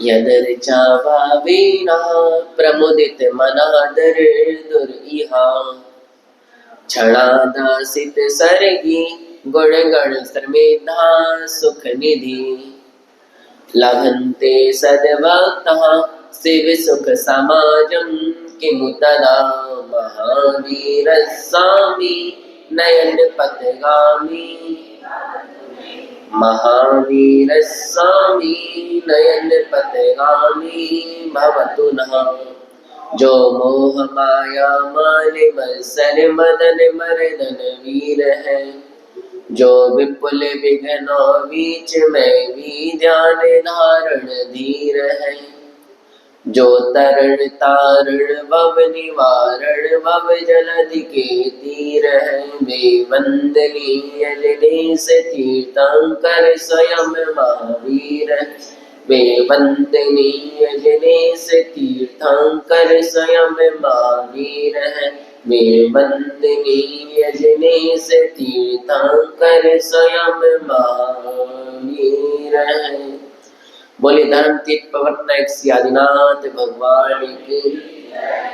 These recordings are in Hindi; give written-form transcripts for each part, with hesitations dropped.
यदर्चा भावेना प्रमुदित मनादर दुर्इहा क्षणादासित सर्गी गुण गण सर्मेधा सुख निधि लभन्ते सद्भक्तः शिव सुख समाजं किमुतदा महावीर स्वामी नयन पथगामी महावीर स्वामी नयन पथगामी भवतु नः जो मोह माया मान मत्सर मदन मर्दन वीर है जो विपुल विघ्नों बीच में भी ध्यान धारण धीर है जो तरण तारण भव निवारण भव जलधि के तीर है वे वंदनीय दिनेश तीर्थंकर स्वयं महावीर वे वंदनीय दिनेश तीर्थंकर स्वयं महावीर है वे वंदनीय दिनेश तीर्थंकर स्वयं महावीर है। बोले धर्म तीर्थ प्रवर्तक श्री आदिनाथ भगवान की,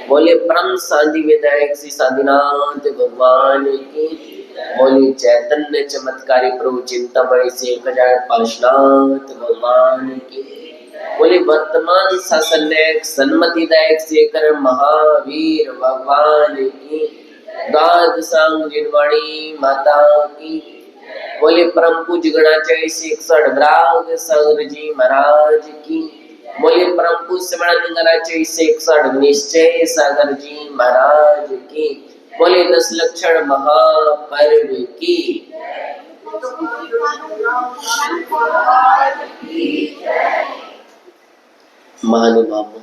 बोले परम शांति विधायक श्री आदिनाथ भगवान की, बोले चैतन्य चमत्कारी प्रभु चिंतामणि से पार्श्वनाथ भगवान की, बोले वर्तमान शासन सन्मति दायक शेखर महावीर भगवान की, द्वादशांग जिनवाणी माता की, बोले परम पूज्य गणाचार्य श्री 108 ब्राग सागर जी महाराज की, बोले परम पूज्य गणाचार्य श्री 108 निश्चय सागर जी महाराज की, बोले 10 लक्षण महापर्व की। महानुभावों,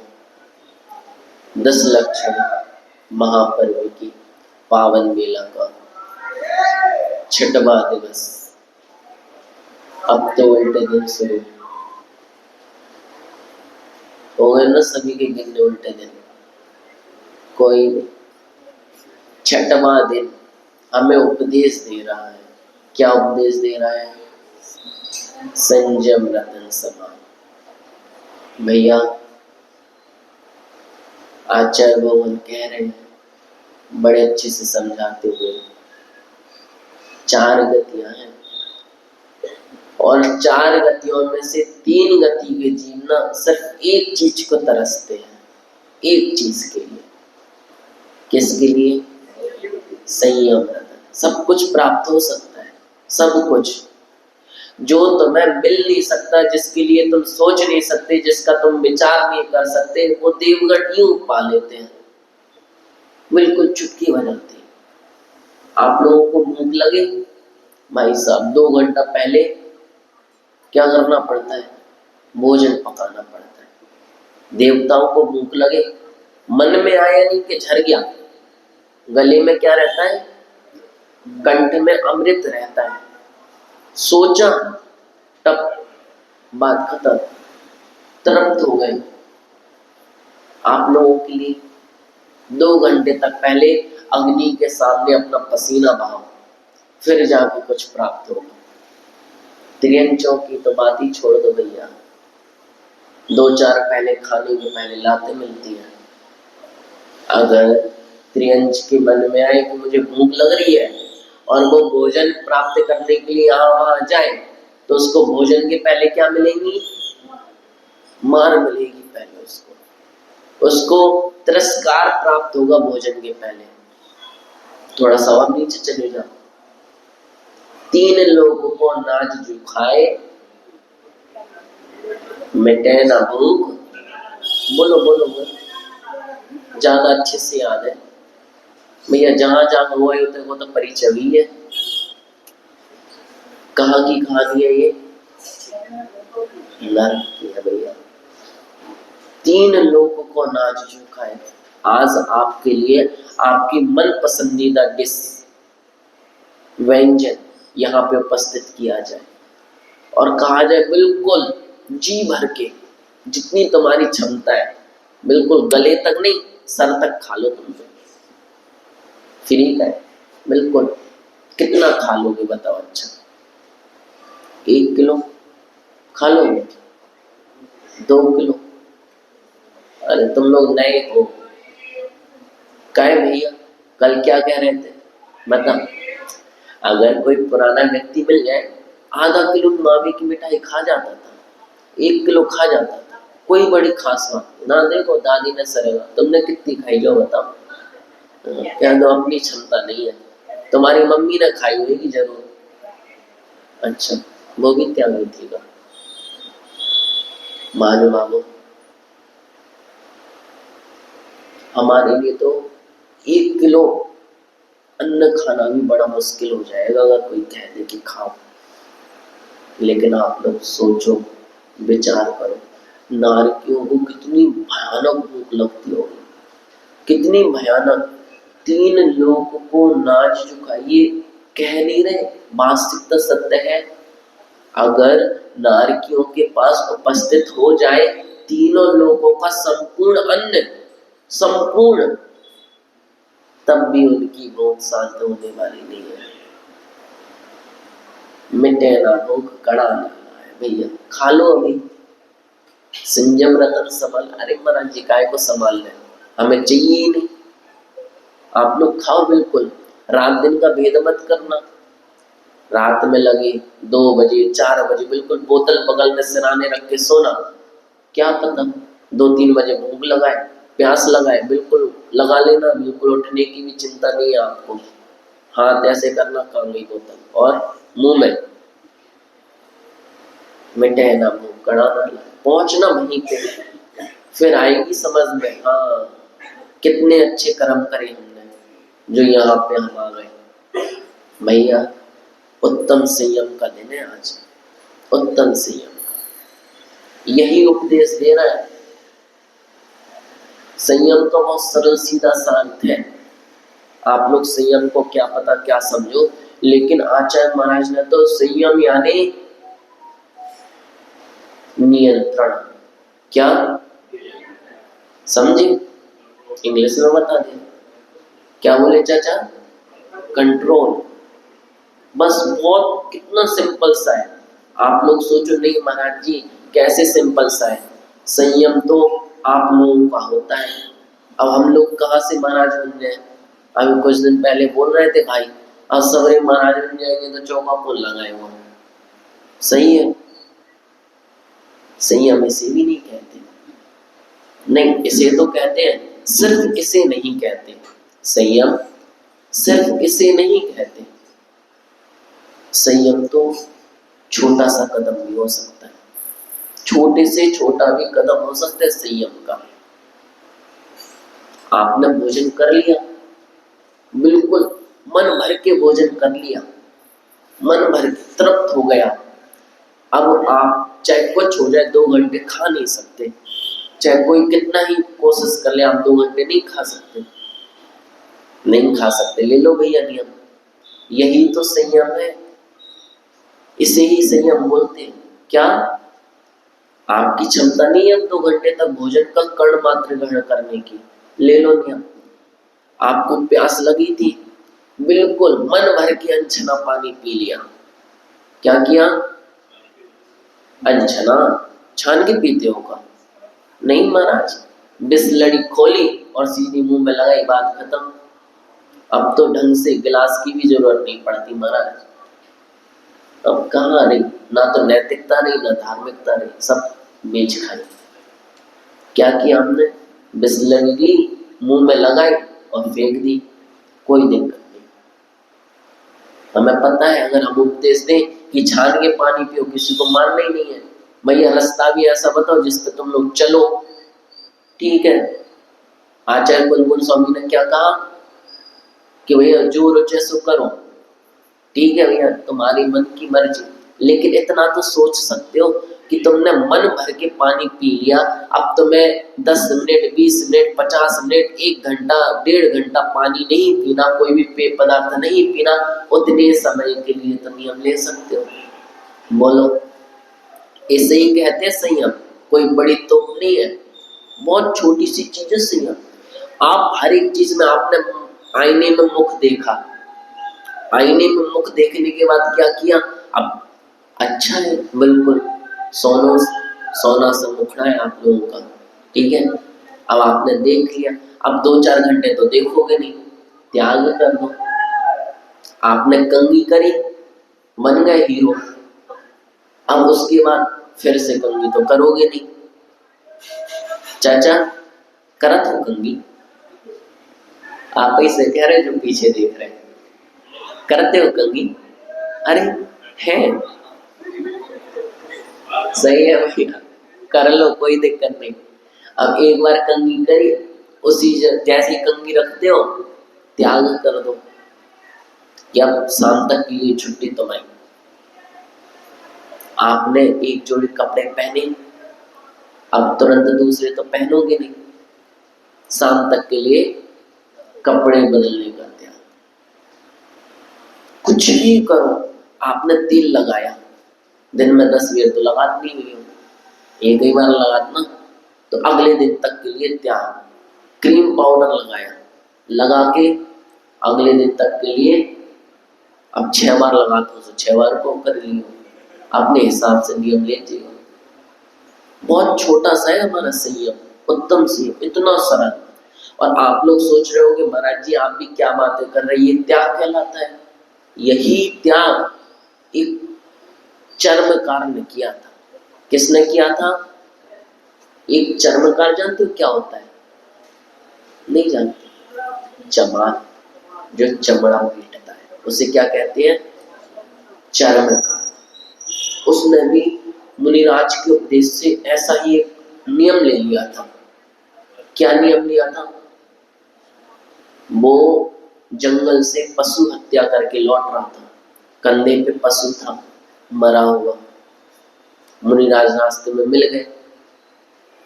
10 लक्षण महापर्व की पावन मेला का 6वां दिवस। अब तो उल्टे दिन शुरू हो गए ना, सभी के गिनने उल्टे दिन। कोई 6वां दिन हमें उपदेश दे रहा है। क्या उपदेश दे रहा है? संयम रतन समान। भैया आचार्य भगवान कह रहे हैं बड़े अच्छे से समझाते हुए, 4 गतियां हैं और 4 गतियों में से 3 गति के जीव ना सिर्फ एक चीज को तरसते हैं, एक चीज के लिए। किसके लिए? संयम रतन। सब कुछ प्राप्त हो सकता है, सब कुछ जो तुम्हें मिल नहीं सकता, जिसके लिए तुम सोच नहीं सकते, जिसका तुम विचार नहीं कर सकते, वो देवगण यूं पा लेते हैं, बिल्कुल चुटकी बजाते। आप लोगों को भूख लगे, भाई साहब 2 घंटा पहले क्या करना पड़ता है? भोजन पकाना पड़ता है। देवताओं को भूख लगे, मन में आया नहीं कि झर गया, गले में क्या रहता है? कंठ में अमृत रहता है। सोचा, टप, बात खत्म, तृप्त हो गए। आप लोगों के लिए 2 घंटे तक पहले अग्नि के सामने अपना पसीना बहाओ, फिर जाके कुछ प्राप्त होगा। त्रियंचों की तो बात ही छोड़ दो भैया, 2-4 पहले खाने के पहले लाते मिलती है। अगर त्रियंच के मन में आए कि मुझे भूख लग रही है और वो भोजन प्राप्त करने के लिए यहाँ वहां जाए, तो उसको भोजन के पहले क्या मिलेंगी? मार मिलेगी पहले उसको तिरस्कार प्राप्त होगा भोजन के पहले। थोड़ा सा और नीचे चले जाओ, 3 लोगों को नाज जो खाए मिटे ना भूख। बोलो बोलो बोलो, ज्यादा अच्छे से याद है भैया। जहां जहां हुआ होते वो तो परिचय हुई है। कहाँ की कहानी है ये? नरक की है भैया। 3 लोगों को नाज जो खाए। आज आपके लिए आपकी मन पसंदीदा डिश, व्यंजन यहाँ पे उपस्थित किया जाए और कहा जाए बिल्कुल जी भर के, जितनी तुम्हारी क्षमता है, बिल्कुल गले तक नहीं सर तक खा लो। तुम तो फ्री का है बिल्कुल। कितना खा लोगे बताओ? अच्छा 1 किलो खा लोगे? 2 किलो। अरे तुम लोग नए हो, कहे भैया कल क्या कह रहे थे बता। अगर कोई पुराना व्यक्ति मिल जाए, आधा किलो मावे की मिठाई खा जाता था, 1 किलो खा जाता था, कोई बड़ी खास बात नहीं। ना देखो दादी ने सरेगा, तुमने कितनी खाई जो बताओ। कह दो अपनी क्षमता नहीं है, तुम्हारी मम्मी ने खाई होगी जरूर। अच्छा, वो भी त्यागी थी ना, मानो मानो। हमारे लिए तो 1 किलो अन्न खाना भी बड़ा मुश्किल हो जाएगा अगर कोई कह दे कि खाओ। लेकिन आप लोग सोचो, विचार करो, नारकियों को कितनी भयानक भूख लगती होगी, कितनी भयानक। 3 लोगों को नाच चुका, ये कह नहीं रहे, वास्तविकता सत्य है। अगर नारकियों के पास उपस्थित हो जाए तीनों लोगों का संपूर्ण अन्न, संपूर्ण, तब भी उनकी भूख शांत होने वाली नहीं है। मिटे ना भूख कड़ा ना है भैया, खा लो अभी। संयम रतन संभल, अरे महाराज जी काय को संभाल ले, हमें चाहिए ही नहीं। आप लोग खाओ बिल्कुल, रात दिन का भेद मत करना। रात में लगे 2 बजे 4 बजे बिल्कुल बोतल बगल में सिराने रख के सोना, क्या पता 2-3 बजे भूख लगाए, प्यास लगाए, बिल्कुल लगा लेना, बिल्कुल उठने की भी चिंता नहीं है आपको। हाथ ऐसे करना, काम ही बोतल और मुंह में, मिटे ना भूख कड़ा ना लाए, पहुंचना वहीं पे, फिर आएगी समझ में। हाँ, कितने अच्छे कर्म करे हमने जो यहाँ पे हम आ गए। भैया उत्तम संयम का दिन है आज, उत्तम संयम का यही उपदेश दे रहा है। संयम तो बहुत सरल सीधा शांत है, आप लोग संयम को क्या पता क्या समझो, लेकिन आचार्य महाराज ने तो संयम यानी नियंत्रण, क्या समझे, इंग्लिश में बता दे, क्या बोले चाचा, कंट्रोल। बस बहुत कितना सिंपल सा है। आप लोग सोचो नहीं महाराज जी कैसे सिंपल सा है, संयम तो आप लोगों का होता है। अब हम लोग कहाँ से महाराज बन गए, अभी कुछ दिन पहले बोल रहे थे भाई, अब सवेरे महाराज बन जाएंगे तो चौका पुल लगाए वो, सही है। संयम इसे भी नहीं कहते, नहीं इसे तो कहते हैं, सिर्फ इसे नहीं कहते संयम, सिर्फ इसे नहीं कहते। संयम तो छोटा सा कदम भी हो सकता है, छोटे से छोटा भी कदम हो सकता है संयम का। आपने भोजन कर लिया, बिल्कुल मन भर के भोजन कर लिया, मन भर के तृप्त हो गया। अब आप चाहे कुछ हो जाए 2 घंटे खा नहीं सकते, चाहे कोई कितना ही कोशिश कर ले, आप 2 घंटे नहीं खा सकते, नहीं खा सकते, ले लो भैया नियम। यही तो संयम है, इसे ही संयम बोलते हैं। क्या आपकी क्षमता नहीं है अब 2 घंटे तक भोजन का कण मात्र ग्रहण करने की, ले लो नियम। आपको प्यास लगी थी, बिल्कुल मन भर के अनछना पानी पी लिया, क्या किया, अनछना छान के पीते हो का, नहीं महाराज, बिस्लरी खोली और सीधी मुंह में लगाई, बात खत्म। अब तो ढंग से गिलास की भी जरूरत नहीं पड़ती महाराज। अब कहाँ रही, ना तो नैतिकता रही ना धार्मिकता रही, सब बेच खाई। क्या किया हमने, बिस्लरी ली, मुंह में लगाई और फेंक दी, कोई दिक्कत नहीं। हमें पता है अगर हम उपदेश दें कि छान के पानी पियो, किसी को मानना ही नहीं है। भैया रास्ता भी ऐसा बताओ जिस पे तुम लोग चलो, ठीक है। आचार्य बुलबुल स्वामी ने क्या कहा कि भैया जो रुचे सो करो, ठीक है भैया तुम्हारी मन की मर्जी, लेकिन इतना तो सोच सकते हो कि तुमने मन भर के पानी पी लिया, अब तुम्हें 10 मिनट 20 मिनट 50 मिनट 1 घंटा 1.5 घंटा पानी नहीं पीना, कोई भी पेय पदार्थ नहीं पीना, उतने समय के लिए तुम नियम ले सकते हो। बोलो, ऐसे ही कहते हैं संयम, कोई बड़ी तोप नहीं है, बहुत छोटी सी चीज है संयम। आप हर एक चीज में, आपने आईने में मुख देखा, आईने में मुख देखने के बाद क्या किया, अब अच्छा है बिल्कुल, सोनो सोना सब मुखड़ा है आप लोगों का, ठीक है। अब आपने देख लिया, अब 2-4 घंटे तो देखोगे नहीं, त्याग कर दो। आपने कंघी करी, बन गए हीरो, अब उसके बाद फिर से कंघी तो करोगे नहीं। चाचा करत हो कंघी? आप ही से कह रहे जो पीछे देख रहे हैं, करते हो कंघी? अरे है, सही है भैया, कर लो, कोई दिक्कत नहीं। अब एक बार कंघी करी, उसी जैसी कंघी रखते हो, त्याग कर दो कि अब शाम तक की ये छुट्टी तुम्हारी। आपने एक जोड़ी कपड़े पहने, अब तुरंत दूसरे तो पहनोगे नहीं, शाम तक के लिए कपड़े बदलने का त्याग। कुछ भी करो, आपने तेल लगाया, दिन में 10 बार तो लगाती नहीं हुई हो, एक ही बार लगाना, तो अगले दिन तक के लिए त्याग। क्रीम पाउडर लगाया, लगा के अगले दिन तक के लिए, अब 6 बार लगाते हो तो 6 बार को कर लियो, अपने हिसाब से नियम लीजिएगा। बहुत छोटा सा है हमारा संयम, उत्तम संयम, इतना सरल। और आप लोग सोच रहे हो कि महाराज जी आप भी क्या बातें कर रहे हैं, ये त्याग कहलाता है? यही त्याग एक चर्मकार ने किया था। किसने किया था? एक चर्मकार, जानते हो क्या होता है? नहीं जानते? चमार, जो चमड़ा पीटता है उसे क्या कहते हैं? चर्मकार। उसने भी मुनिराज के उपदेश से ऐसा ही एक नियम ले लिया था। क्या नियम लिया था? वो जंगल से पशु हत्या करके लौट रहा था, कंधे पे पशु था मरा हुआ। मुनिराज रास्ते में मिल गए,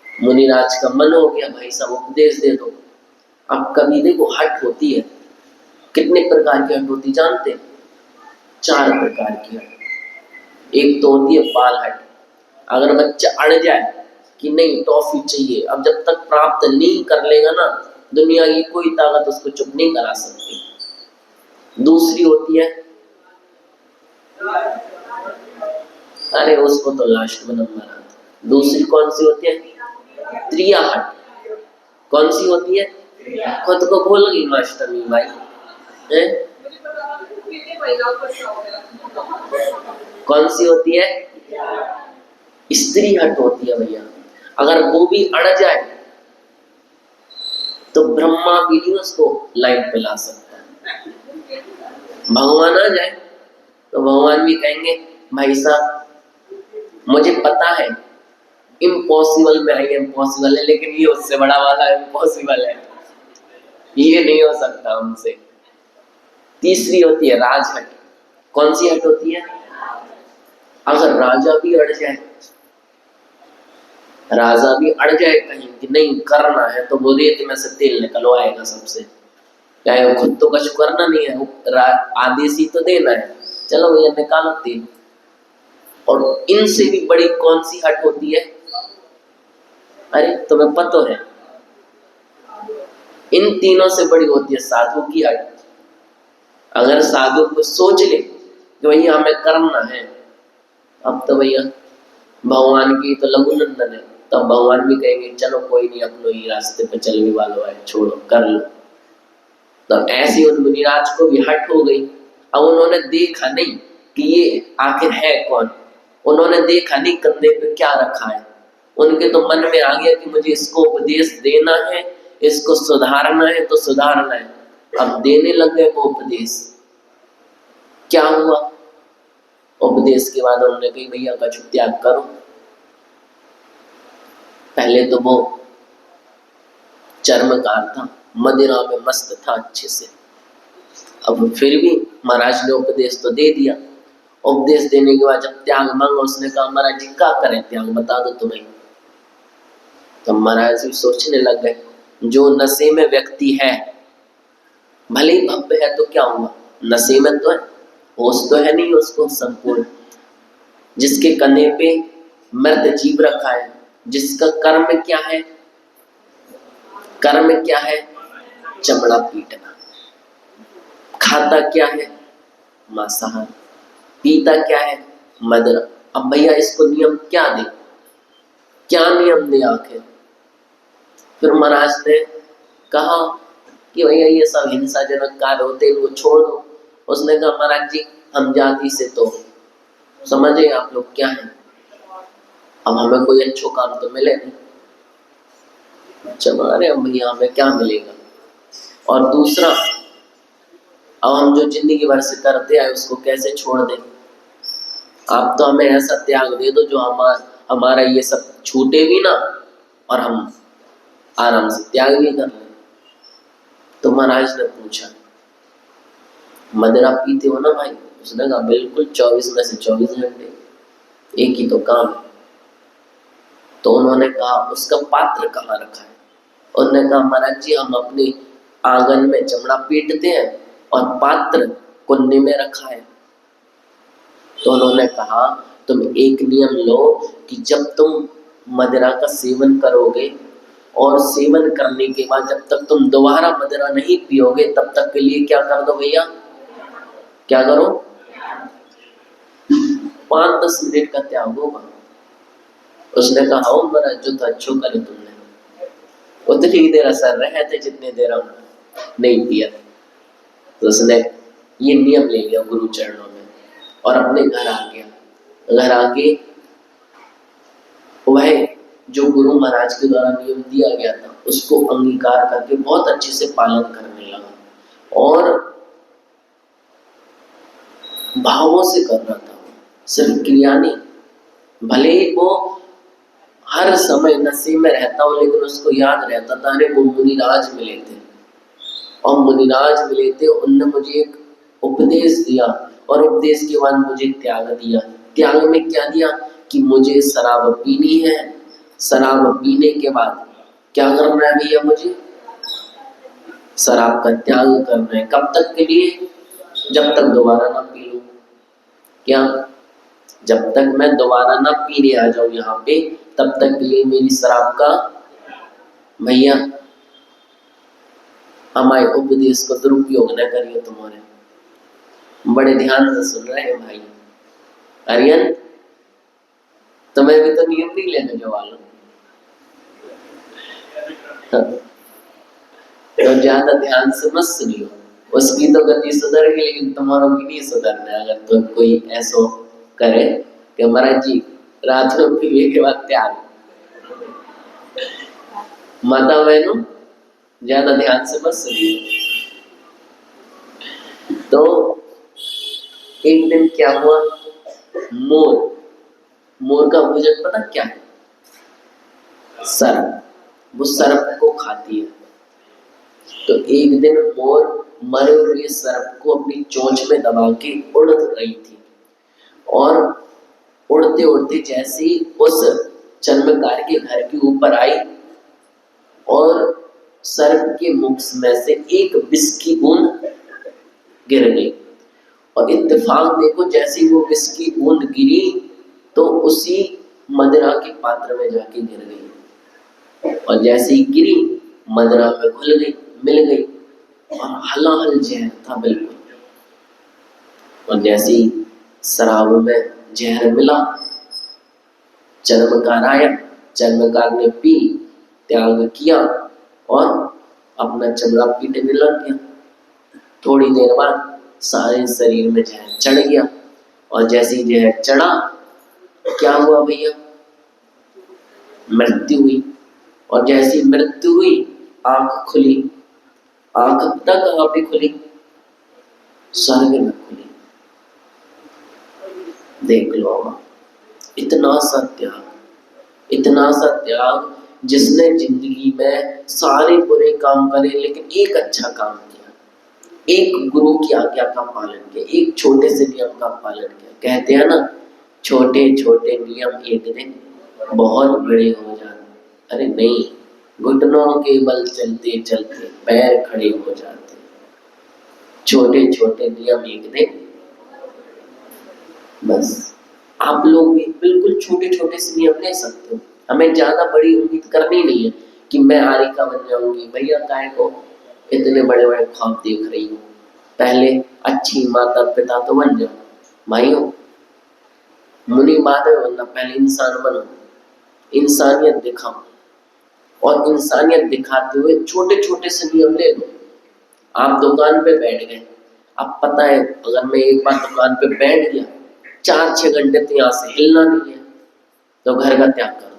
मुनिराज का मन हो गया भाई साहब उपदेश दे दो। अब कभी देखो हट होती है, कितने प्रकार की हट होती जानते? 4 प्रकार की हट। एक तो होती है बाल हट, अगर बच्चा अड़ जाए कि नहीं टॉफी चाहिए, अब जब तक प्राप्त नहीं कर लेगा ना, दुनिया की कोई ताकत उसको चुप नहीं करा सकती। दूसरी होती है, अरे उसको तो लास्ट में नंबर आता है। दूसरी कौन सी होती है? त्रिया हट। कौन सी होती है? खुद को भूल गई मास्टर मी भाई है? कौन सी होती है? स्त्री हट होती है भैया। अगर वो भी अड़ जाए तो ब्रह्मा भी नहीं उसको लाइन पे ला सकता है। भगवान आ जाए तो भगवान भी कहेंगे भाई साहब मुझे पता है इम्पॉसिबल में आई इम्पॉसिबल है, लेकिन ये उससे बड़ा वाला इम्पॉसिबल है, ये नहीं हो सकता हमसे। तीसरी होती है राजहट। कौन सी हट होती है? अगर राजा भी अड़ जाए, राजा भी अड़ जाए कहीं कि नहीं करना है, तो वो रेत में से तेल निकलवाएगा सबसे, चाहे खुद तो कुछ करना नहीं है, आदेश ही तो देना है, चलो भैया निकालो तेल। और इनसे भी बड़ी कौन सी हट होती है? अरे तुम्हें पता है, इन तीनों से बड़ी होती है साधु की हट। अगर साधु को सोच ले कि भैया हमें करना है, अब तो भैया भगवान की तो लघु नंदन है, तब भगवान भी कहेंगे चलो कोई नहीं, अपने ही रास्ते पे चलने वालों है, छोड़ो कर लो। तो ऐसी उन मुनिराज को भी हट हो गई। अब उन्होंने देखा नहीं कि ये आखिर है कौन, उन्होंने देखा नहीं कंधे पे क्या रखा है, उनके तो मन में आ गया कि मुझे इसको उपदेश देना है, इसको सुधारना है तो सुधारना है। अब देने लग गए वो उपदेश। क्या हुआ? उपदेश के बाद उन्होंने कही भैया कछु त्याग करो। पहले तो वो चर्मकार था, मदिरा में मस्त था अच्छे से, अब फिर भी महाराज ने उपदेश तो दे दिया। उपदेश देने के बाद जब त्याग मांगा, उसने कहा महाराज जी क्या करें त्याग, बता दो तुम्हें। तो महाराज भी सोचने लग गए, जो नशे में व्यक्ति है, भले ही भव्य है तो क्या हुआ, नशे में तो है, होश तो है नहीं उसको संपूर्ण। जिसके कंधे पे मृत जीव रखा है, जिसका कर्म क्या है? कर्म क्या है? चमड़ा पीटना। खाता क्या है? मांसाहार। पीता क्या है? मदिरा। अब भैया इसको नियम क्या दे? क्या नियम दिया आखिर? फिर महाराज ने कहा कि भैया ये सब हिंसाजनक कार्य होते हैं, इनको छोड़ दो। उसने कहा महाराज जी हम जाति से तो समझे आप लोग क्या है, अब हमें कोई अच्छो काम तो मिले नहीं। अच्छा अरे भैया हमें क्या मिलेगा, और दूसरा अब हम जो जिंदगी भर से करते आए उसको कैसे छोड़ दें। आप तो हमें ऐसा त्याग दे दो जो हमारा ये सब छूटे भी ना और हम आराम से त्याग भी कर लें। तो महाराज ने पूछा मदिरा पीते हो ना भाई? उसने कहा बिल्कुल 24 में से 24 घंटे, एक ही तो काम है। तो उन्होंने कहा उसका पात्र कहाँ रखा है? उन्होंने कहा महाराज जी हम अपने आंगन में चमड़ा पीटते हैं और पात्र कुन्नी में रखा है। तो उन्होंने कहा तुम एक नियम लो कि जब तुम मदिरा का सेवन करोगे और सेवन करने के बाद जब तक तुम दोबारा मदिरा नहीं पियोगे तब तक के लिए क्या कर दो भैया, क्या करो? 5-10 मिनट का त्याग होगा। उसने कहा हो महाराज जो तो अच्छो करे तुमने, उतनी देर असर रहे थे जितनी देर हम नहीं पिया। तो उसने ये नियम ले लिया गुरु चरणों में और अपने घर आ गया। घर आके वह जो गुरु महाराज के द्वारा नियम दिया गया था उसको अंगीकार करके बहुत अच्छे से पालन करने लगा और भावों से कर रहा था, सिर्फ क्रिया नहीं। भले ही वो हर समय नशे में रहता हो लेकिन उसको याद रहता था अरे वो मुनिराज मिले थे और मुनिराज मिले थे, उनने मुझे एक उपदेश दिया और उपदेश के बाद मुझे त्याग दिया। त्याग में क्या दिया कि मुझे शराब पीनी है, शराब पीने के बाद क्या करना है भैया, मुझे शराब का त्याग करना है। कब तक के लिए? जब तक दोबारा ना पी लूं। क्या? जब तक मैं दोबारा ना पीने आ जाऊं यहाँ पे तब तक के लिए मेरी शराब का भैया हमारे उपदेश को दुरुपयोग न करिए। तुम्हारे बड़े ध्यान से सुन रहे हैं भाई। आर्यन तुम्हें भी तो नियम नहीं लेने जो वालों, तो ज्यादा ध्यान से मत सुनियो। उसकी तो गति सुधर गई लेकिन तुम्हारों की नहीं सुधरना। अगर तो कोई ऐसा करे कि महाराज जी रात में पीने के बाद त्याग, माता बहनों ज्यादा ध्यान से मत सुनिए। तो एक दिन क्या हुआ, मोर का भोजन पता क्या है? सर्प। वो सर्प को खाती है। तो एक दिन मोर मरे हुए सर्प को अपनी चोंच में दबा के उड़ रही थी और उड़ते उड़ते जैसे ही उस चर्मकार के घर के ऊपर आई और सर्प के मुख में से एक विष की बूंद गिर गई। और इत्तेफाक देखो जैसे ही वो विष की बूंद गिरी तो उसी मदिरा के पात्र में जाके गिर गई और जैसे ही गिरी मदिरा में घुल गई, मिल गई और हलाहल जहर था बिल्कुल। और जैसे ही शराब में जहर मिला चर्मकार आया, चर्मकार ने पी, त्याग किया और अपना चमड़ा पीटने लग गया। थोड़ी देर बाद सारे शरीर में जहर चढ़ गया और जैसे ही जहर चढ़ा क्या हुआ भैया, मृत्यु हुई। और जैसी मृत्यु हुई आंख खुली, आंख तक कहाँ पे खुली? स्वर्ग में खुली। देख लो इतना सा त्याग, इतना सा त्याग जिसने जिंदगी में सारे बुरे काम करे लेकिन एक अच्छा काम किया, एक गुरु की आज्ञा का पालन किया, एक छोटे से नियम का पालन किया। कहते हैं ना छोटे छोटे नियम एक दिन बहुत बड़े हो जाते। अरे नहीं, घुटनों के बल चलते चलते पैर खड़े हो जाते। छोटे छोटे नियम एक दिन, बस आप लोग भी बिल्कुल छोटे छोटे से नियम ले सकते हो। हमें ज्यादा बड़ी उम्मीद करनी नहीं है कि मैं आरिका बन जाऊंगी। भैया काहे को इतने बड़े बड़े ख्वाब देख रही हूँ, पहले अच्छी माता पिता तो बन जाओ भाइयों। मुनि बाद में बनना, पहले इंसान बनो। इंसानियत दिखाओ, और इंसानियत दिखाते हुए छोटे छोटे से नियम ले लो। आप दुकान पे बैठ गए, अब पता है अगर मैं एक बार दुकान पे बैठ गया 4-6 घंटे तो यहाँ से हिलना नहीं है, तो घर का त्याग करो।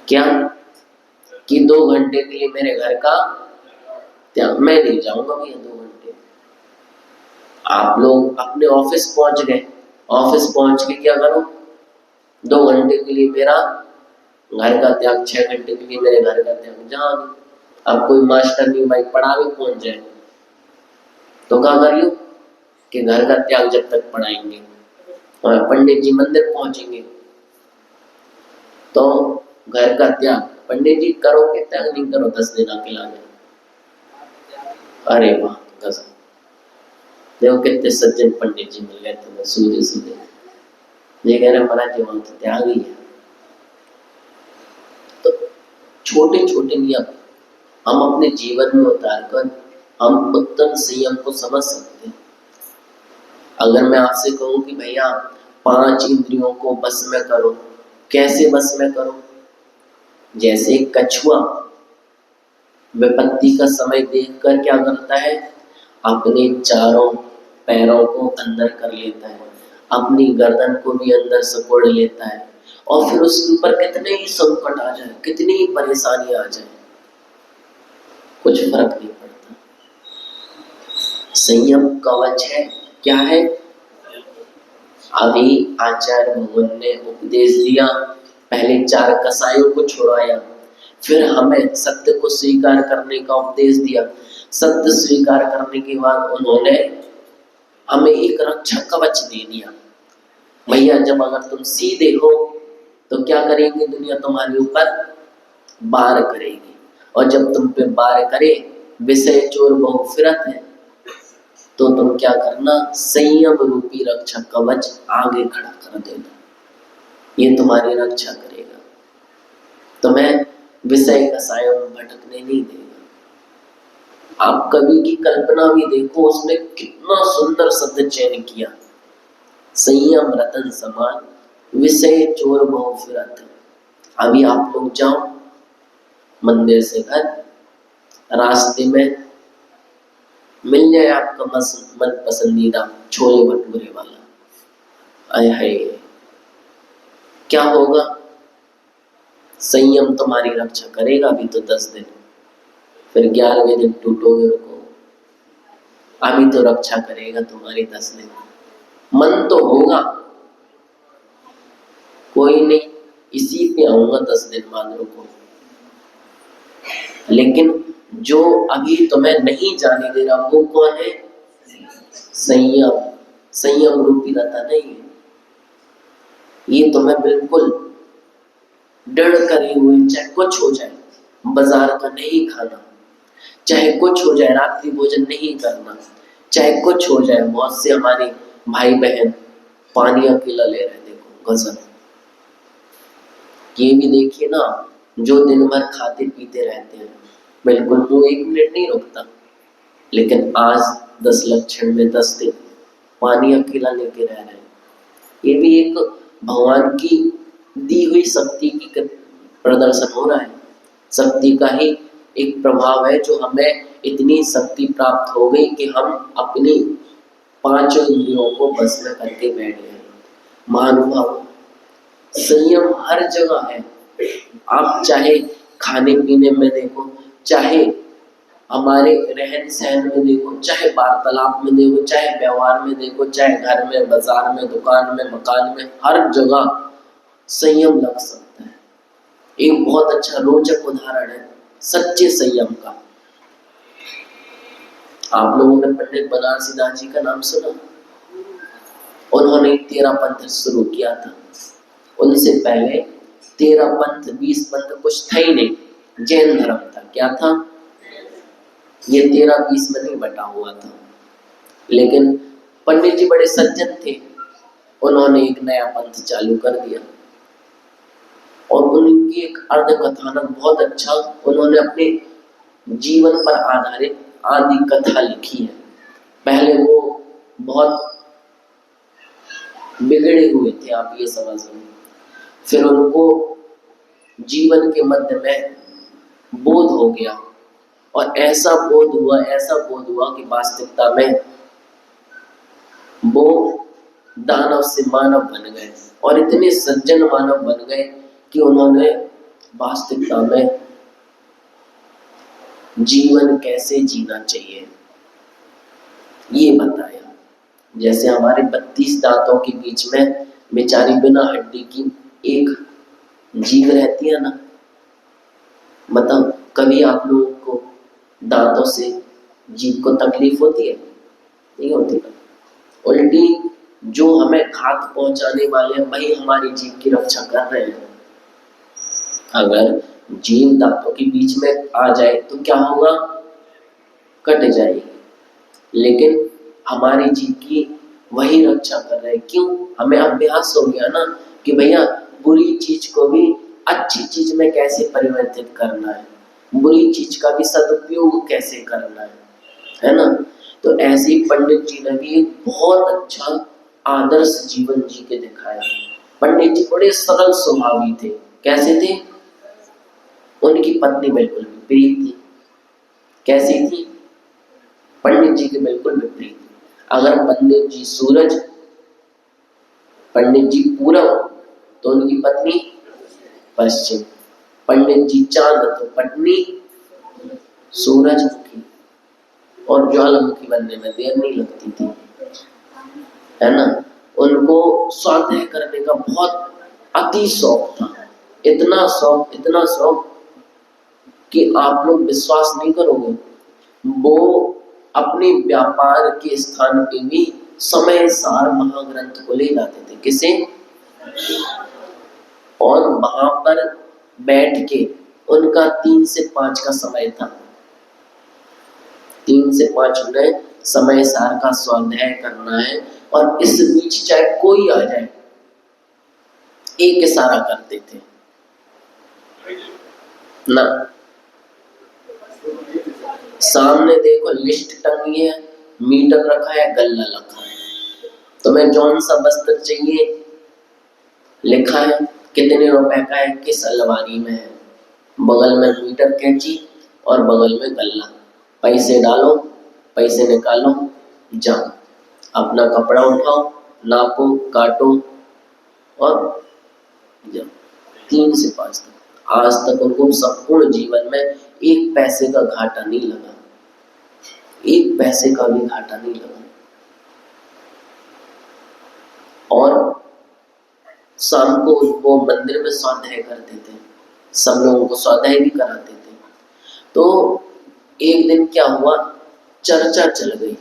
क्या कि 2 घंटे के लिए मेरे घर का त्याग, मैं नहीं जाऊंगा भैया 2 घंटे। आप लोग अपने ऑफिस पहुंच गए, ऑफिस पहुंच के क्या करो, 2 घंटे के लिए मेरा घर का त्याग, 6 घंटे के लिए मेरे घर का त्याग। जहां अब कोई मास्टर नहीं भाई पढ़ावे पहुंच जाए तो क्या करियो कि घर का त्याग जब तक पढ़ाएंगे, और पंडित जी मंदिर पहुंचेंगे तो घर का त्याग पंडित जी करो के त्याग, नहीं करो 10 दिन अकेला में। अरे वाह गजब, देखो कितने सज्जन पंडित जी मिल गए तुम्हें सूझे सूझे। ये कह रहे महाराज जी वहां तो त्याग ही है। तो छोटे छोटे नियम हम अपने जीवन में उतारकर हम उत्तम संयम को समझ सकते हैं। अगर मैं आपसे कहूं कि भैया 5 इंद्रियों को बस में करो, कैसे बस में करो? जैसे कछुआ विपत्ति का समय देखकर क्या करता है, अपने चारों पैरों को अंदर कर लेता है, अपनी गर्दन को भी अंदर सकोड़ लेता है, और फिर उसके ऊपर कितने ही संकट आ जाए, कितनी ही परेशानी आ जाए, कुछ फर्क नहीं पड़ता। संयम कवच है, क्या है? अभी आचार्य भगवान ने उपदेश दिया, पहले 4 कसायों को छुड़ाया, फिर हमें सत्य को स्वीकार करने का उपदेश दिया। सत्य स्वीकार करने के बाद उन्होंने हमें एक रक्षा कवच दे दिया। भैया जब अगर तुम सीधे हो तो क्या करेंगे, दुनिया तुम्हारे ऊपर वार करेगी, और जब तुम पे वार करे, विषय चोर बहु फिरत है, तो तुम क्या करना, संयम रूपी रक्षा कवच आगे खड़ा कर देना, ये तुम्हारी रक्षा करेगा, तुम्हें विषय कसायों में भटकने नहीं देगा। आप कवि की कल्पना भी देखो, उसने कितना सुंदर शब्द चयन किया, संयम रतन समान, विषय चोर बहु फिरत। अभी आप लोग जाओ मंदिर से घर, रास्ते में मिल जाए आपका मन पसंदीदा छोले भटूरे वाला, आय हाय क्या होगा? संयम तुम्हारी रक्षा करेगा अभी तो 10 दिन, फिर 11वें दिन टूटोगे रुको, अभी तो रक्षा करेगा तुम्हारी 10 दिन। मन तो होगा कोई नहीं, इसी पे आऊंगा 10 दिन बाद रुको, लेकिन जो अभी तुम्हें नहीं जाने दे रहा वो कौन है? संयम। संयम रूपी रहता नहीं है, ये तुम्हें बिल्कुल डर करे हुए, चाहे कुछ हो जाए बाजार का नहीं खाना, चाहे कुछ हो जाए रात्रि भोजन नहीं करना, चाहे कुछ हो जाए। बहुत से हमारे भाई बहन पानी अकेला ले रहे, देखो गजब। ये भी देखिए ना, जो दिन भर खाते पीते रहते हैं, बिल्कुल मुंह 1 मिनट नहीं रुकता, लेकिन आज 10 लक्षण में 10 दिन पानी अकेला लेके रह रहे हैं। ये भी एक भगवान की दी हुई शक्ति की प्रदर्शन हो रहा है, शक्ति का ही एक प्रभाव है, जो हमें इतनी शक्ति प्राप्त हो गई कि हम अपनी 5 इंद्रियों को बस में करके बैठ गए। महानुभाव, संयम हर जगह है। आप चाहे खाने पीने में देखो, चाहे हमारे रहन सहन में देखो, चाहे वार्तालाप में देखो, चाहे व्यवहार में देखो, चाहे घर में, बाजार में, दुकान में, मकान में, हर जगह संयम लग सकता है। एक बहुत अच्छा रोचक उदाहरण है सच्चे संयम का। आप लोगों ने पंडित बनारसी दास जी का नाम सुना? उन्होंने 13 पंथ शुरू किया था। उनसे पहले 13 पंथ 20 पंथ कुछ था ही नहीं, जैन धर्म था। क्या था? ये 13-20 में नहीं बटा हुआ था, लेकिन पंडित जी बड़े सज्जन थे, उन्होंने एक नया पंथ चालू कर दिया, और उनकी एक अर्ध कथानक बहुत अच्छा, उन्होंने अपने जीवन पर आधारित आदि कथा लिखी है। पहले वो बहुत बिगड़े हुए थे, आप ये समझ लो, फिर उनको जीवन के मध्य में बोध हो गया, और ऐसा बोध हुआ कि वास्तविकता में वो दानव से मानव बन गए, और इतने सज्जन मानव बन गए कि उन्होंने वास्तविकता में जीवन कैसे जीना चाहिए ये बताया। जैसे हमारे 32 दांतों के बीच में बेचारी बिना हड्डी की एक जीभ रहती है ना, मतलब कभी आप लोगों को दांतों से जीभ को तकलीफ होती है? नहीं होती। उल्टी जो हमें घात पहुंचाने वाले हैं वही हमारी जीभ की रक्षा कर रहे हैं। अगर जीभ दांतों के बीच में आ जाए तो क्या होगा? कट जाएगी। लेकिन हमारी जीभ की वही रक्षा कर रहे हैं। क्यों? हमें अभ्यास हो गया ना कि भैया बुरी चीज को भी अच्छी चीज में कैसे परिवर्तित करना है, बुरी चीज का भी सदुपयोग कैसे करना है ना। तो ऐसे ही पंडित जी ने भी एक बहुत अच्छा आदर्श जीवन जी के दिखाया। पंडित जी बड़े सरल स्वभावी थे। कैसे थे? उनकी पत्नी बिल्कुल विपरीत थी। कैसी थी? पंडित जी के बिल्कुल विपरीत। अगर पंडित जी सूरज, पंडित जी पूरब, तो उनकी पत्नी पश्चिम। पंडित जी चांद तो पत्नी सूरजमुखी, और ज्वालामुखी बनने में देर नहीं लगती थी, है ना। उनको स्वाध्याय करने का बहुत अति शौक था। इतना शौक कि आप लोग विश्वास नहीं करोगे, वो अपने व्यापार के स्थान पे भी समय सार महाग्रंथ को ले जाते थे। किसे? और वहां पर बैठ के उनका 3 से 5 का समय था। 3 से 5 उन्हें समय सार का स्वाध्याय करना है, और इस बीच चाहे कोई आ जाए एक इशारा करते थे ना। सामने देखो लिस्ट टंगी है, मीटर रखा है, गल्ला रखा है, तुम्हें जौन सा वस्त्र चाहिए लिखा है, कितने रुपए का है, किस अलमारी में है, बगल में मीटर कैंची और बगल में गल्ला। पैसे डालो, पैसे निकालो, जाओ, अपना कपड़ा उठाओ, नापो, काटो और जाओ। 3 से 5 तक। आज तक उनको संपूर्ण जीवन में एक पैसे का घाटा नहीं लगा, एक पैसे का भी घाटा नहीं लगा। और शाम को वो मंदिर में स्वाध्याय करते थे, सब लोगों को स्वाध्याय भी कराते थे। तो एक दिन क्या हुआ, चर्चा चल गई,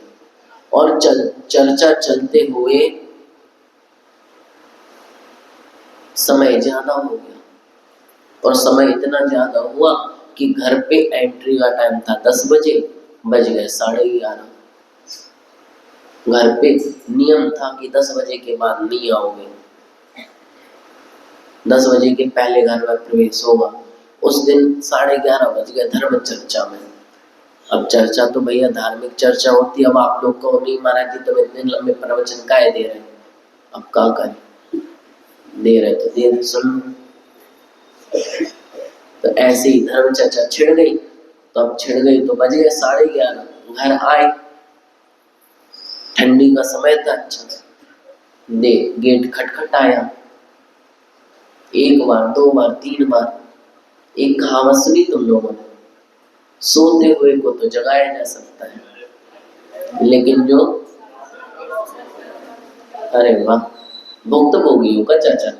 और चर्चा चलते हुए समय ज्यादा हो गया, और समय इतना ज्यादा हुआ कि घर पे एंट्री का टाइम था 10 बजे, बज गए 11:30। घर पे नियम था कि 10 बजे के बाद नहीं आओगे, 10 बजे के पहले घर में प्रवेश होगा। उस दिन 11:30 बज गए धर्म चर्चा में। अब चर्चा तो भैया धार्मिक चर्चा होती है। अब आप लोग को नहीं महाराज जी तुम इतने लंबे प्रवचन काहे दे रहे, अब क्या करें, दे रहे तो दे रहे, सुन। तो ऐसे ही धर्म चर्चा छिड़ गई। तो अब छिड़ गई तो बज गए 11:30। घर आए, ठंडी का समय था, अच्छा दे गेट खटखटाया, 1 बार 2 बार 3 बार। एक कहावत सुनी तुम लोगों ने, सोते हुए को तो जगाया जा सकता है, लेकिन जो, अरे वाह, भुक्तभोगियों का चाचा।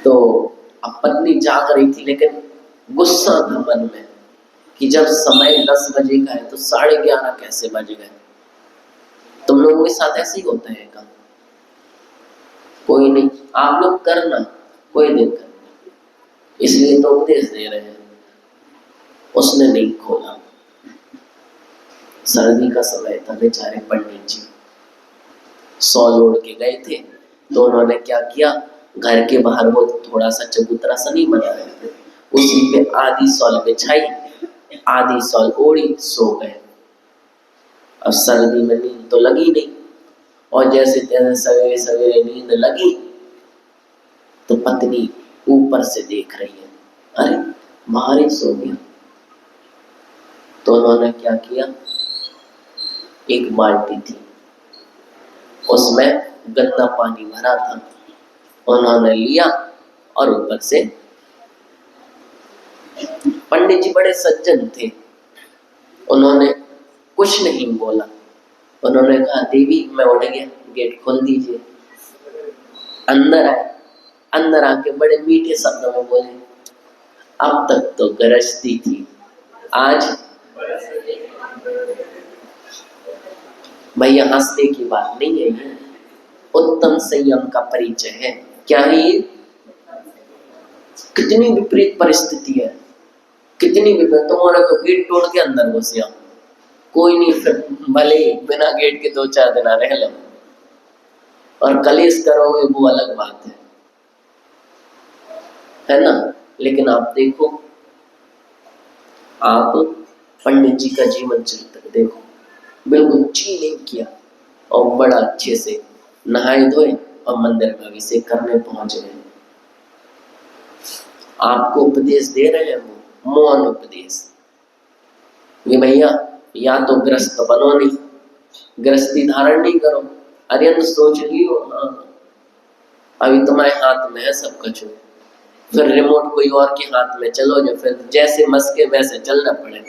तो अब पत्नी जाग रही थी, लेकिन गुस्सा था मन में कि जब समय 10 बजे का है तो 11:30 कैसे बज गए। तुम लोगों के साथ ऐसे ही होता है क्या? कोई नहीं, आप लोग करना, कोई दिक्कत नहीं, इसलिए तो उपदेश दे रहे हैं। उसने नहीं खोला। सर्दी का समय था, बेचारे पंडित जी सॉल ओढ़ के गए थे। तो उन्होंने क्या किया, घर के बाहर वो थोड़ा सा चबूतरा सा नहीं बना रहे थे, उसी पे आधी सॉल बिछाई, आधी सॉल ओढ़ी, सो गए। अब सर्दी में नींद तो लगी नहीं, और जैसे तैसे सवेरे सवेरे नींद लगी तो पत्नी ऊपर से देख रही है, अरे बाहर ही सो गया। तो उन्होंने क्या किया, एक बाल्टी थी उसमें गंदा पानी भरा था, उन्होंने लिया और ऊपर से, पंडित जी बड़े सज्जन थे, उन्होंने कुछ नहीं बोला। उन्होंने कहा, देवी मैं उठ गया, गेट खोल दीजिए। अंदर आए, अंदर आके बड़े मीठे शब्दों में बोले, अब तक तो गरजती थी, आज भैया हंसने की बात नहीं है, ये उत्तम संयम का परिचय है। क्या है ये? कितनी विपरीत परिस्थिति है, कितनी विपरीत। तुम्हारा तो गेट तोड़ के अंदर घुस जाओ, कोई नहीं, फिर भले बिना गेट के 2-4 दिन रह लो, और कलेश करोगे वो अलग बात है ना। लेकिन आप देखो, आप पंडित जी का जीवन चरित्र देखो, बिल्कुल ची नहीं किया और बड़ा अच्छे से नहाए धोए और मंदिर में अभिषेक करने पहुंच गए। आपको उपदेश दे रहे हैं वो मौन उपदेश, ये भैया या तो ग्रस्त बनो नहीं, गृहस्थी धारण नहीं करो, अरे सोच लियो, हाँ अभी तुम्हारे हाथ में है सब कुछ, फिर रिमोट कोई और के हाथ में चलो जो, फिर जैसे मस्के वैसे चलना पड़े,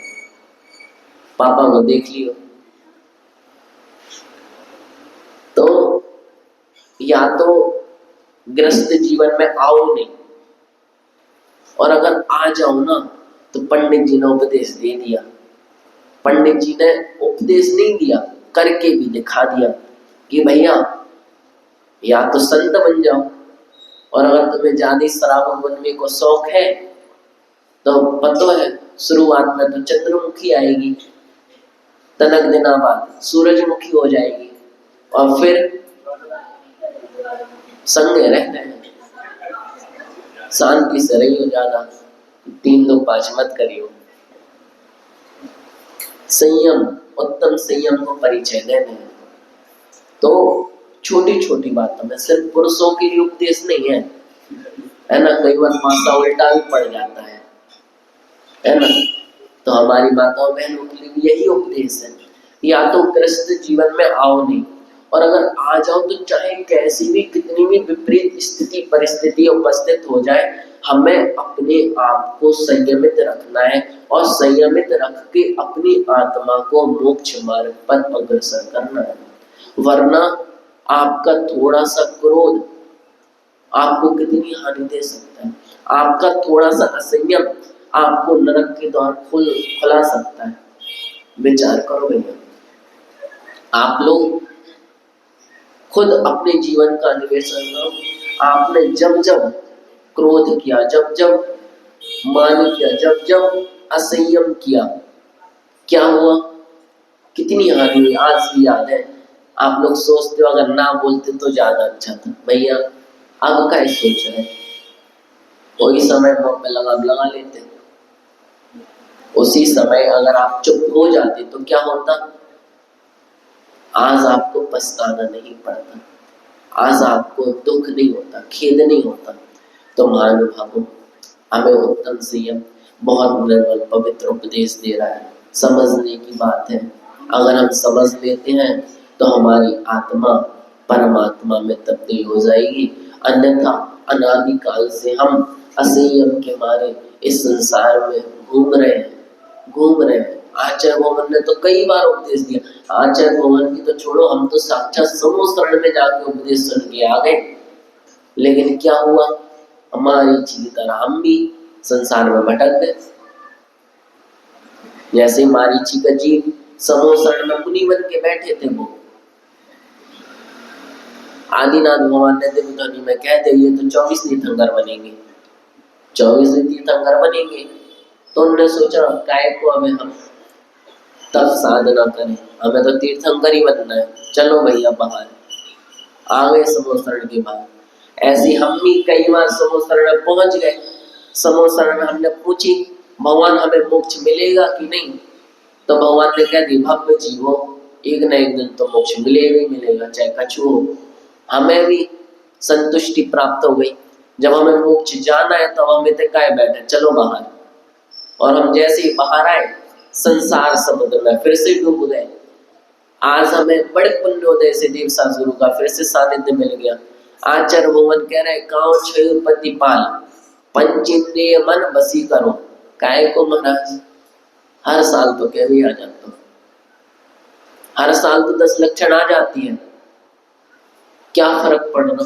पापा को देख लियो। तो या तो गृहस्थ जीवन में आओ नहीं, और अगर आ जाओ ना तो पंडित जी ने उपदेश दे दिया। पंडित जी ने उपदेश नहीं दिया, करके भी दिखा दिया कि भैया या तो संत बन जाओ, और अगर तुम्हें ज्यादा शराब बनने को शौक है तो पता है शुरुआत में तो चंद्रमुखी आएगी, तनक दिना बाद सूरजमुखी हो जाएगी, और फिर संगे रहते हैं, शांति से रहियो, ज्यादा 3-2-5 मत करियो। संयम, उत्तम संयम को परिचय देने हैं। तो छोटी छोटी बातों में, सिर्फ पुरुषों के लिए उपदेश नहीं है ना, कई बार माता उल्टा भी पड़ जाता है ना। तो हमारी माताओं बहनों के लिए भी यही उपदेश है, या तो गृहस्थ जीवन में आओ नहीं, और अगर आ जाओ तो चाहे कैसी भी कितनी भी विपरीत स्थिति परिस्थिति उपस्थित हो जाए, हमें अपने आप को संयमित रखना है, और संयमित रख के अपनी आत्मा को मोक्ष मार्ग पर अग्रसर करना है। वरना आपका थोड़ा सा क्रोध आपको कितनी हानि दे सकता है, आपका थोड़ा सा असंयम आपको नरक के द्वार खुला सकता है। विचार करो भैया, आप लोग खुद अपने जीवन का अन्वेषण करो। आपने जब जब क्रोध किया, जब जब मान किया, जब जब असंयम किया, क्या हुआ, कितनी हानि हुई, आज भी याद है। आप लोग सोचते हो अगर ना बोलते तो ज्यादा अच्छा था, भैया अब क्या सोच रहे, कोई समय मुंह पे लगा लेते, उसी समय अगर आप चुप हो जाते तो क्या होता, आज आपको पछताना नहीं पड़ता, आज आपको दुख नहीं होता, खेद नहीं होता। तो महानुभावों, हमें उत्तम संयम बहुत निर्मल पवित्र उपदेश दे रहा है, समझने की बात है। अगर हम समझ लेते हैं तो हमारी आत्मा परमात्मा में तब्दील हो जाएगी, अन्यथा अनादिकाल से हम असंयम के मारे इस संसार में घूम रहे हैं। आचार्य भगवान ने तो कई बार उपदेश दिया, आचार्य भगवान की तो छोड़ो, हम तो साक्षात समूह शरण में जाके उपदेश सुन के आ गए, लेकिन क्या हुआ, हमारी की तरह हम भी संसार में भटक गए। जैसे मारीची का जीव समूह शरण में मुनि बन के बैठे थे, वो आदिनाथ भगवान ने दिव्य ध्वनि में कह दिया ये तो 24 तीर्थंकर बनेंगे, 24 तीर्थंकर बनेंगे। तो उन्होंने सोचा काय को हमें हम तब साधना करें, हमें तो तीर्थंकर ही बनना है, चलो भैया बाहर आ गए समूह शरण के बाद। ऐसे हम भी कई बार समूह शरण में पहुंच गए, समूह शरण में हमने पूछी भगवान हमें मोक्ष मिलेगा कि नहीं, तो भगवान ने कह दी भव्य जीवो, एक न एक दिन तो मोक्ष मिलेगा ही मिलेगा, चाहे कछु हो। हमें भी संतुष्टि प्राप्त हो गई, जब हमें मोक्ष जाना है तो हमें तो काय बैठे चलो बाहर, और हम जैसे ही बाहर आए संसार समुद्र में फिर से डूब गए। आज हमें बड़े पुण्योदय से देवसास गुरु का फिर से सानिध्य मिल गया। आचार्य भगवान कह रहे काउ छुपति पाल पंचेंद्रिय मन बसी करो। काय को महाराज हर साल तो कह भी आ जाता, हर साल तो 10 लक्षण आ जाती है, क्या फर्क पड़ रहा।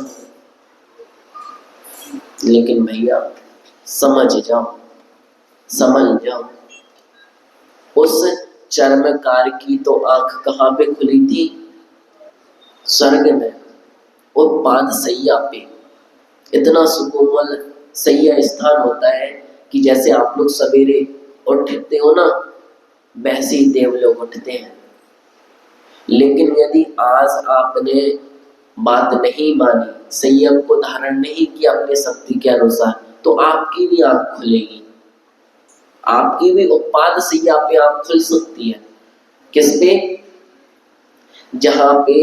लेकिन भैया समझ जाओ, समझ जाओ, उस चर्मकार की तो आंख कहां पे खुली थी? स्वर्ग में, और पाद सैया पे। इतना सुकोमल सैया स्थान होता है कि जैसे आप लोग सवेरे उठते हो ना, वैसे ही देव लोग उठते हैं। लेकिन यदि आज आपने बात नहीं मानी, संयम को धारण नहीं किया अपने शक्ति के अनुसार, तो आपकी भी आंख खुलेगी, आपकी भी उत्पाद सैया पे आंख खुल सकती है। किस पे? जहां पे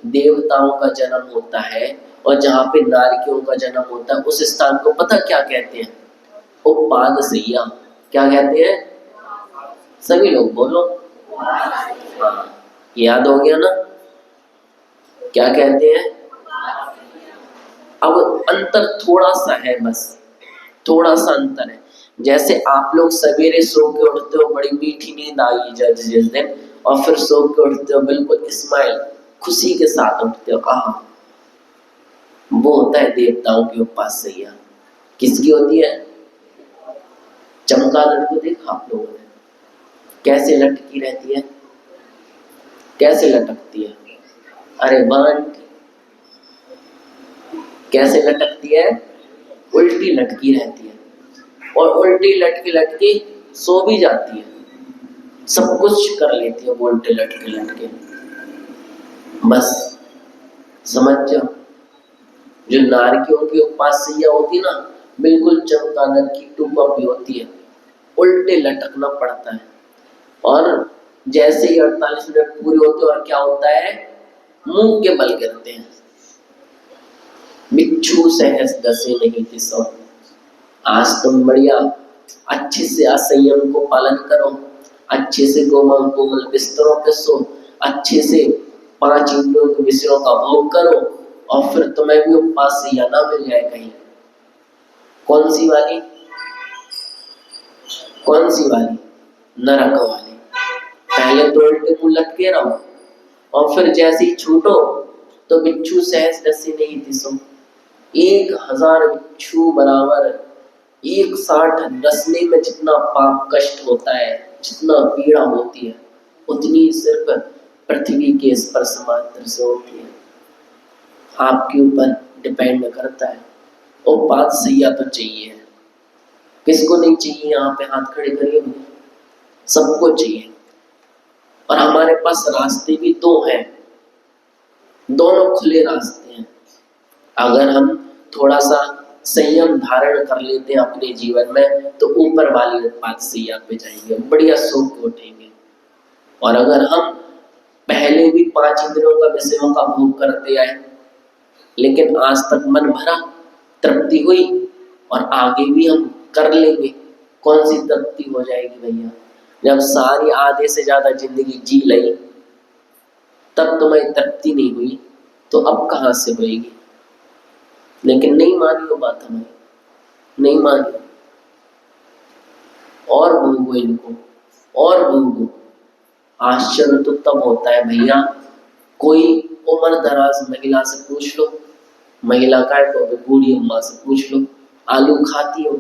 देवताओं का जन्म होता है और जहां पे नारकियों का जन्म होता है, उस स्थान को पता क्या कहते हैं? उत्पाद सैया। क्या कहते हैं? सभी लोग बोलो। हाँ, याद हो गया ना? क्या कहते हैं? अब अंतर थोड़ा सा है, बस थोड़ा सा अंतर है। जैसे आप लोग सवेरे सो के उठते हो, बड़ी मीठी नींद आई जिस दिन, और फिर सो के उठते हो बिल्कुल स्माइल खुशी के साथ उठते हो, आहा, वो होता है देवताओं के उपास सैया। किसकी होती है? चमगादड़ को देखा आप लोगों ने कैसे लटकी रहती है? कैसे लटकती है? अरे बांट कैसे लटकती है? उल्टी लटकी रहती है, और उल्टी लटकी लटकी सो भी जाती है, सब कुछ कर लेती है वो उल्टे लटके लटके। बस समझ जाओ, जो नारकियों की उपास्या होती ना, बिल्कुल चमगादड़ की टूपी होती है, उल्टे लटकना पड़ता है। और जैसे ही 48 मिनट पूरे होते हैं, और क्या होता है? मुंह के बल गिरते हैं। बिच्छू सहज दसे नहीं थी सब। आज तुम बढ़िया अच्छे से असंयम को पालन करो, अच्छे से कोमल कोमल बिस्तरों पे सो, अच्छे से 5 इंद्रियों के विषयों का भोग करो, और फिर तुम्हें भी उपवास से या ना मिल जाए कहीं। कौन सी वाली? कौन सी वाली? नरक वाली। पहले तो उल्टे मुंह लटके रहो, और फिर जैसे ही छूटो तो बिच्छू सहज दसे नहीं थी सो। 1000 बिच्छू बराबर 160 डसने में जितना पाप कष्ट होता है, जितना पीड़ा होती है, उतनी सिर्फ पृथ्वी के स्पर्श मात्र से होती है। आपके ऊपर डिपेंड करता है। और बात सैया तो चाहिए है, किसको नहीं चाहिए? यहाँ पे हाथ खड़े करिए, सबको चाहिए। और हमारे पास रास्ते भी 2 हैं, दोनों खुले रास्ते हैं। अगर हम थोड़ा सा संयम धारण कर लेते हैं अपने जीवन में, तो ऊपर वाली उत्पाद सैया पे जाएंगे, बढ़िया सो के उठेंगे। और अगर हम पहले भी 5 इंद्रियों का विषयों का भोग करते आए, लेकिन आज तक मन भरा, तृप्ति हुई, और आगे भी हम कर लेंगे, कौन सी तृप्ति हो जाएगी भैया? जब सारी आधे से ज्यादा जिंदगी जी ली, तब तुम्हें तृप्ति नहीं हुई, तो अब कहां से होगी? लेकिन नहीं मानी वो बात, हमें नहीं मानी। और भोगो इनको, और भोगो। आश्चर्य तो तब होता है भैया, कोई उम्र दराज महिला से पूछ लो, महिला का बूढ़ी अम्मा से पूछ लो, आलू खाती हो?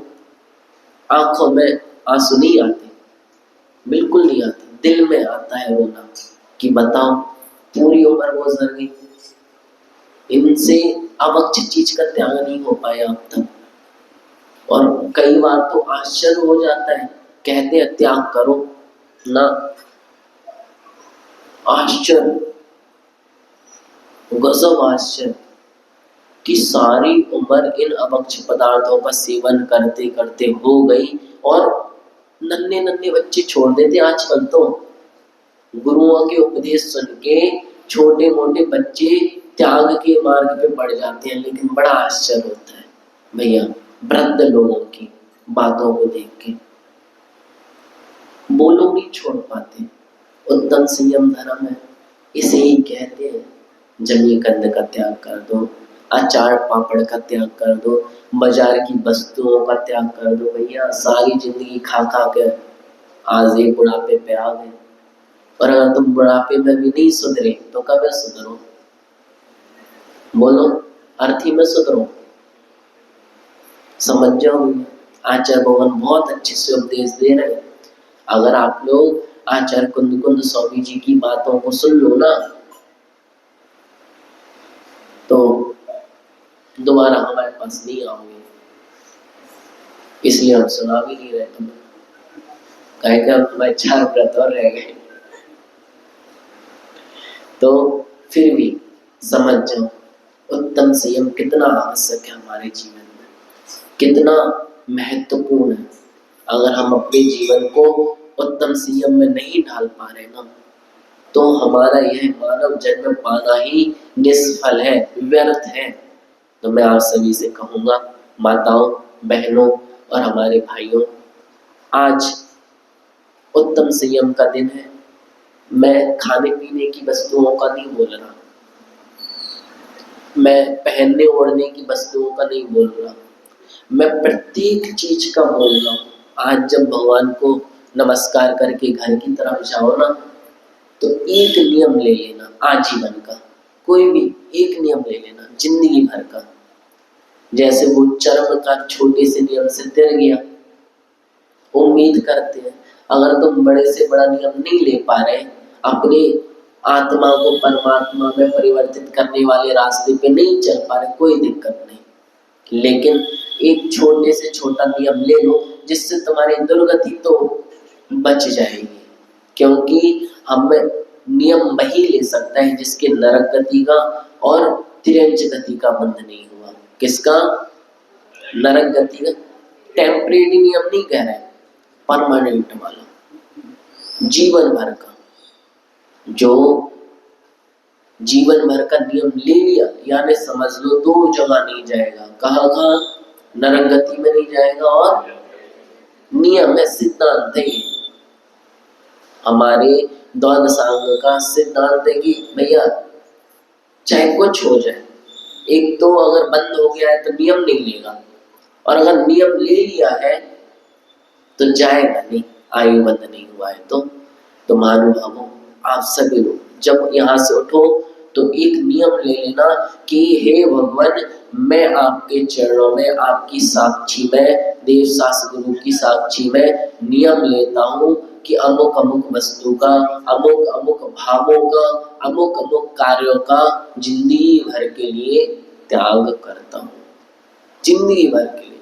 आंखों में आंसू नहीं आते, बिल्कुल नहीं आते, दिल में आता है रोना कि बताओ पूरी उम्र गुजर गई, इनसे आवश्यक चीज का त्याग नहीं हो पाया अब तक। और कई बार तो आश्चर्य हो जाता है, कहते हैं त्याग करो ना, आश्चर्य, गजब आश्चर्य कि सारी उम्र इन अभक्ष्य पदार्थों का सेवन करते करते हो गई, और नन्हे नन्हे बच्चे छोड़ देते। आजकल तो गुरुओं के उपदेश सुन के छोटे मोटे बच्चे त्याग के मार्ग पे बढ़ जाते हैं, लेकिन बड़ा आश्चर्य होता है। भैया वृद्ध लोगों की बातों को देख के वो लोग नहीं छोड़ पाते। उत्तम संयम धर्म है, इसे ही कहते हैं जमी कंद का त्याग कर दो, अचार पापड़ का त्याग कर दो, बाजार की वस्तुओं का त्याग कर दो। भैया सारी जिंदगी खा खा के आज एक बुढ़ापे पे आ गए, और अगर तुम बुढ़ापे में भी नहीं सुधरे तो कब सुधरो? बोलो, अर्थी में सुधरो। समझ जाओ, आचार्य भगवान बहुत अच्छे से उपदेश दे रहे हैं। अगर आप लोग आचार्य कुंद कुंद स्वामी जी की बातों को सुन लो ना, तो दोबारा हमारे पास नहीं आओगे, इसलिए हम सुना भी नहीं रहे तुम्हें। कहे कि हमारे 4 व्रत और रह गए। तो फिर भी समझ जाओ उत्तम संयम कितना आवश्यक है हमारे जीवन में, कितना महत्वपूर्ण है। अगर हम अपने जीवन को उत्तम संयम में नहीं ढाल पा रहे ना, तो हमारा यह मानव जन्म पाना ही निष्फल है, व्यर्थ है। तो मैं आप सभी से कहूंगा, माताओं, बहनों और हमारे भाइयों, आज उत्तम संयम का दिन है। मैं खाने पीने की वस्तुओं का नहीं बोल रहा, मैं पहनने ओढ़ने की वस्तुओं का नहीं बोल रहा, मैं प्रत्येक चीज का बोल रहा हूँ। आज जब भगवान को नमस्कार करके घर की तरफ जाओ ना, तो एक नियम ले लेना आजीवन का, कोई भी एक नियम ले लेना जिंदगी भर का। जैसे वो चर्म का छोटे से नियम से तिर गया, उम्मीद करते हैं अगर तुम बड़े से बड़ा नियम नहीं ले पा रहे, अपने आत्मा को परमात्मा में परिवर्तित करने वाले रास्ते पे नहीं चल पा रहे, कोई दिक्कत नहीं, लेकिन एक छोटे से छोटा नियम ले लो जिससे तुम्हारी दुर्गति तो बच जाएगी। क्योंकि हमें नियम वही ले सकता है जिसके नरक गति का और तिरंज गति का बंध नहीं हुआ। किसका? नरक गति का। टेम्परेरी नियम नहीं कह रहे, परमानेंट वाला, जीवन भर का। जो जीवन भर का नियम ले लिया, यानी समझ लो 2 जगह नहीं जाएगा। कहाँ कहाँ? नरक गति में नहीं जाएगा, और नियम है, सिद्धांत है। हमारे द्वादशांग का सिद्धांत है कि भैया चाहे कुछ हो जाए, एक तो अगर बंद हो गया है तो नियम नहीं लेगा, और अगर नियम ले लिया है तो जाएगा नहीं, आयु बंद नहीं हुआ है। तो महानुभावों, आप सभी लोग जब यहाँ से उठो तो एक नियम ले लेना कि हे भगवान, मैं आपके चरणों में, आपकी साक्षी में, देव शास्त्र गुरु की साक्षी में नियम लेता हूँ कि अमुक अमुक वस्तु का, अमुक अमुक भावों का, अमुक अमुक कार्यों का जिंदगी भर के लिए त्याग करता हूँ, जिंदगी भर के लिए।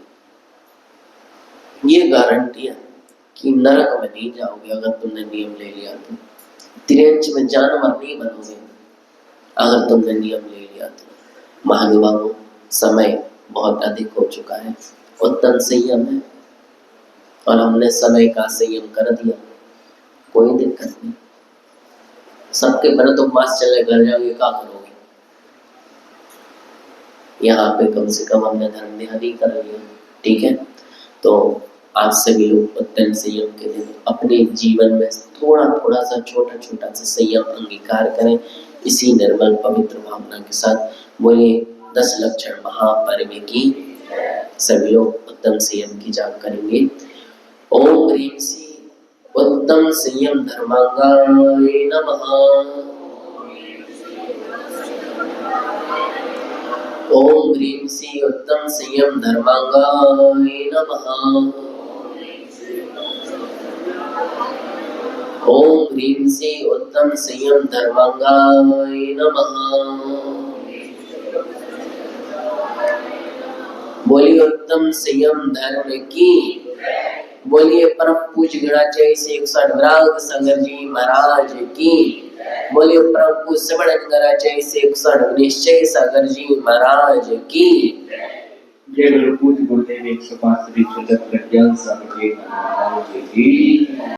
ये गारंटी है कि नरक में नहीं जाओगे अगर तुमने नियम ले लिया तो, तिरंज में जानवर नहीं बनोगे अगर तुमने नियम ले लिया तो। महानुभावों, समय बहुत अधिक हो चुका है, उत्तम संयम है और हमने समय का संयम कर दिया, कोई दिक्कत नहीं। सबके बने तो मास चले, घर जाओगे क्या करोगे? यहाँ पे कम से कम हमने धर्म ध्यान ही कर लिया, ठीक है। तो आप सभी लोग उत्तम संयम के दिन अपने जीवन में थोड़ा थोड़ा सा, छोटा छोटा सा संयम अंगीकार करें, इसी निर्मल पवित्र भावना के साथ। बोलिए 10 लक्षण महापर्व की सभी लोग उत्तम संयम की जाप करेंगे। ओम ह्रीं श्री उत्तम संयम धर्मांगाय नमः। ओम ह्रीं श्री उत्तम संयम धर्मांगाय नमः। ओम ह्रीं श्री उत्तम संयम धर्मांगाय नमः। बोलिए उत्तम संयम धर्म की, बोलिए परम पूज्य गणाचार्य श्री 108 विराग सागर जी महाराज की, बोलिए परम पूज्य श्रवण गणाचार्य श्री 108 निश्चय सागर जी महाराज की। जय गुरु पूज्य गुरुदेव 105 श्री सतत प्रज्ञान सागर जी महाराज की।